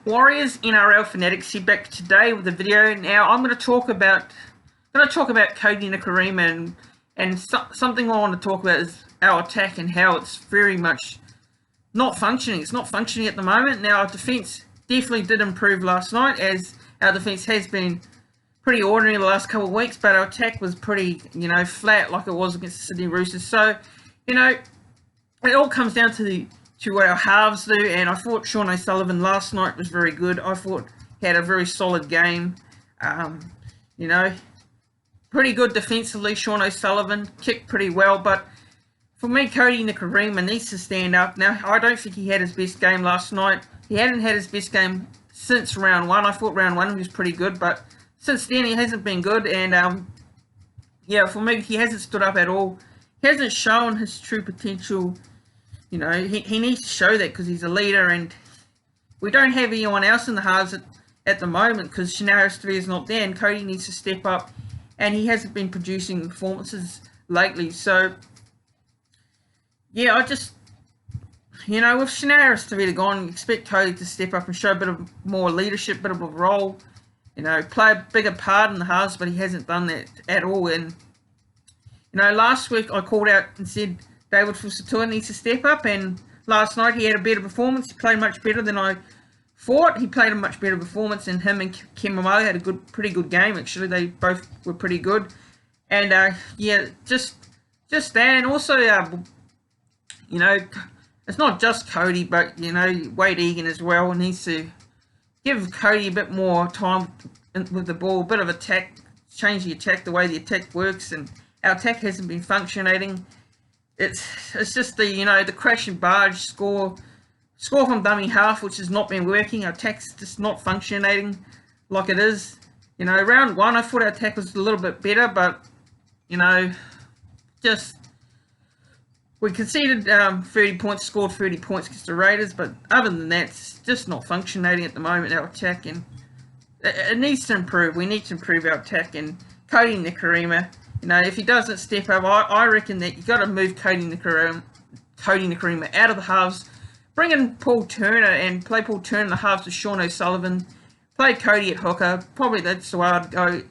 Warriors NRL fanatics, here back today with a video. Now I'm going to talk about Kodi Nikorima and something I want to talk about is our attack and how it's very much not functioning. It's not functioning at the moment. Now our defence definitely did improve last night, as our defence has been pretty ordinary the last couple of weeks, but our attack was pretty, flat like it was against the Sydney Roosters. So, it all comes down to what our halves do, and I thought Sean O'Sullivan last night was very good. I thought he had a very solid game. Pretty good defensively. Sean O'Sullivan kicked pretty well, but for me, Kodi Nikorima needs to stand up. Now, I don't think he had his best game last night. He hadn't had his best game since round one. I thought round one he was pretty good, but since then he hasn't been good, and for me, he hasn't stood up at all. He hasn't shown his true potential. He needs to show that, because he's a leader, and we don't have anyone else in the halves at the moment because Shanaris 3 is not there, and Kodi needs to step up, and he hasn't been producing performances lately. So, I just, with Shanaris 3 gone, you expect Kodi to step up and show a bit of more leadership, bit of a role, play a bigger part in the halves, but he hasn't done that at all. And, last week I called out and said David Footy needs to step up, and last night he had a better performance. He played much better than I thought. He played a much better performance, and him and Kemamo had a pretty good game. Actually, they both were pretty good. And just that, and also it's not just Kodi, but Wade Egan as well needs to give Kodi a bit more time with the ball, a bit of attack, change the attack, the way the attack works, and our attack hasn't been functioning. It's just the crash and barge score from dummy half, which has not been working. Our attack's just not functioning like it is. Round one I thought our attack was a little bit better, but we conceded 30 points, scored 30 points against the Raiders, but other than that, it's just not functioning at the moment, our attack, and it needs to improve. We need to improve our attack, and Kodi Nikorima, if he doesn't step up, I reckon that you've got to move Kodi Nikorima out of the halves, bring in Paul Turner and play Paul Turner in the halves with Sean O'Sullivan, play Kodi at hooker. Probably that's the way I'd go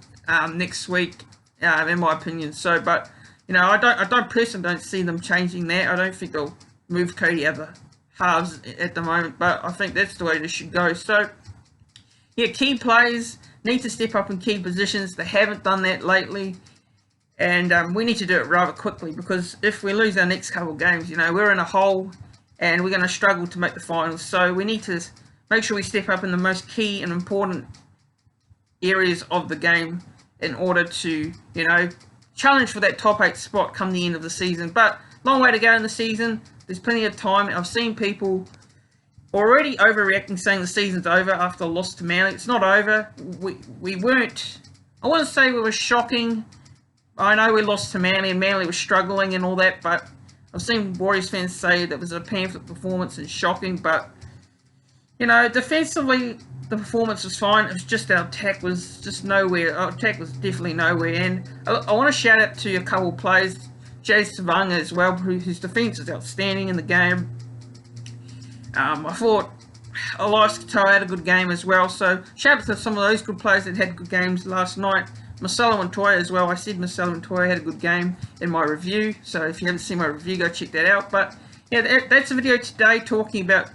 next week, in my opinion. So, but I personally don't see them changing that. I don't think they'll move Kodi out of the halves at the moment, but I think that's the way this should go. So, key players need to step up in key positions. They haven't done that lately. And we need to do it rather quickly, because if we lose our next couple of games, we're in a hole and we're going to struggle to make the finals. So we need to make sure we step up in the most key and important areas of the game in order to, challenge for that top 8 spot come the end of the season. But long way to go in the season. There's plenty of time. I've seen people already overreacting, saying the season's over after a loss to Manly. It's not over. We weren't, I wouldn't say we were shocking. I know we lost to Manly, and Manly was struggling and all that, but I've seen Warriors fans say that was a pamphlet performance and shocking. But, defensively, the performance was fine. It was just our attack was just nowhere. Our attack was definitely nowhere. And I want to shout out to a couple of players, Jay Savanga as well, whose defence is outstanding in the game. I thought Elias Katoa had a good game as well. So shout out to some of those good players that had good games last night. Marcelo Montoya as well. I said Marcelo Montoya had a good game in my review. So if you haven't seen my review, go check that out. But that's the video today, talking about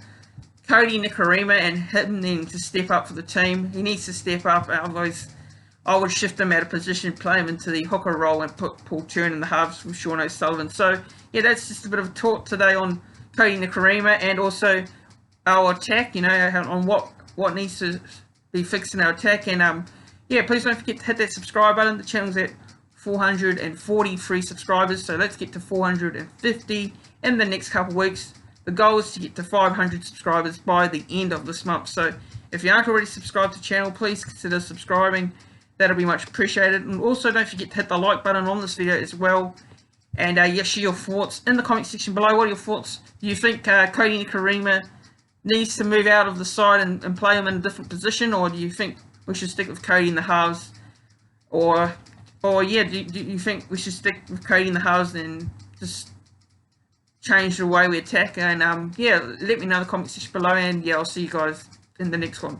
Kodi Nikorima and him needing to step up for the team. He needs to step up. Otherwise, I would shift him out of position, play him into the hooker role, and put Paul Turner in the halves with Sean O'Sullivan. So that's just a bit of a talk today on Kodi Nikorima, and also our attack. On what needs to be fixed in our attack. And please don't forget to hit that subscribe button. The channel's at 443 subscribers, so let's get to 450 in the next couple of weeks. The goal is to get to 500 subscribers by the end of this month. So if you aren't already subscribed to the channel, please consider subscribing. That'll be much appreciated. And also don't forget to hit the like button on this video as well. And share your thoughts in the comment section below. What are your thoughts? Do you think Kodi Nikorima needs to move out of the side and play him in a different position, or do you think we should stick with Kodi in the halves? Or do you think we should stick with Kodi in the halves and just change the way we attack? And let me know in the comment section below, and I'll see you guys in the next one.